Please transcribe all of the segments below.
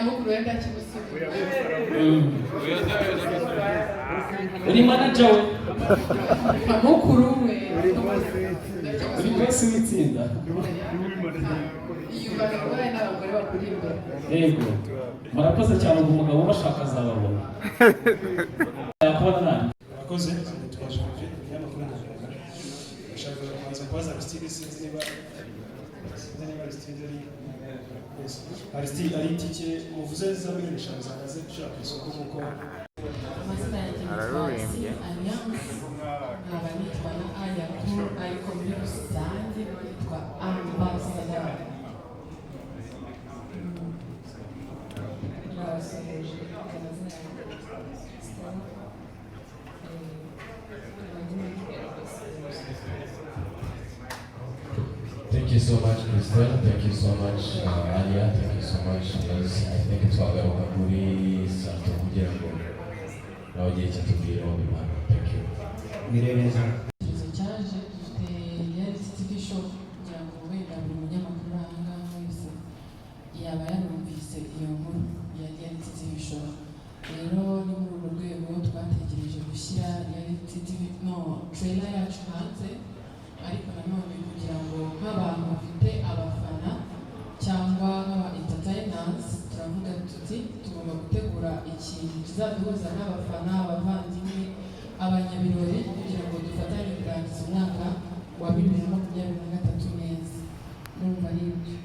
nyamukuru wenda kibusiga uri manager we mukuru we uri boss w'itsinda yubaka abagore n'abagore bakuri imbere yego murakoze cyane ubwo umugabo ubashaka azababona yakubona nani murakoze twaje y'amafaranga bashaka kubanza kubaza Aristide sinzi niba Aristide Aristide ari itike muvuze za miliyoni 5 zamaze gushaka isoko kuko amazina yanjye ararurimbye nkaba nitwa na ayakuru ariko muri rusange nitwa ambassador Thank you so much, Christelle. Thank you so much, Alia. Thank you so much, Liz. I think it's what we're going to start kugira ngo nawe gihe cyatubwira mu Imana. Thank you. mirereza cyaje dufite yari TV show kugira ngo wenda buri munyamakuru ahangaha wese yaba yarumvise iyo nkuru ya reality TV show. Rero ni muri urwo rwego twategereje gushyira reality TV trailer yacu hanze, ariko nanone kugira ngo nk'abantu bafite abafana cyangwa nk'aba entertainers turavuga tuti tugomba gutegura ikintu kizaduhuza n'abafana, abavandimwe, abanyabirori kugira ngo dufatanye kurangiza umwaka wa 2023 neza. Numva ari ibyo.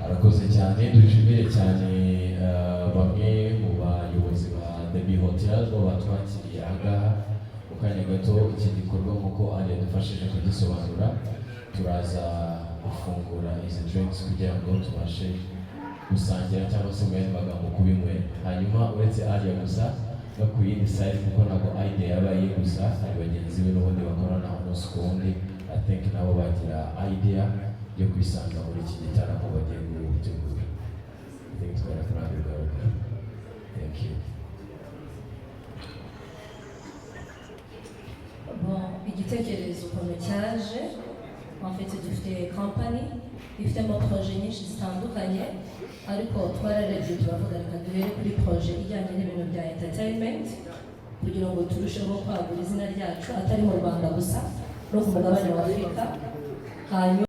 Arakoze cyane, dushimire cyane bamwe mu bayobozi ba Demi Hotel bo batwakiriye ahangaha mu kanya gato. Iki gikorwa nk'uko Ali yadufashije kugisobanura, turaza gufungura izi drinks kugira ngo tubashe gusangira cyangwa se mu yandi magambo kubinywera. Hanyuma uretse Ali gusa no ku yindi side kuko ntabwo idea yabaye gusa, hari bagenzi be n'ubundi bakorana umunsi ku wundi. I think nabo bagira idea yo kwisanga muri iki gitaramo bagiye gutegura. I think twarakuranga bigaragara. Thank you. Igitekerezo ukuntu cyaje, en fait dufite company ifitemo projet nyinshi zitandukanye, ariko twararebye turavuga reka duhere kuri projet ijyanye n'ibintu bya entertainment kugira ngo turusheho kwagura izina ryacu atari mu Rwanda gusa no ku mugabane wa Afurika. Hanyuma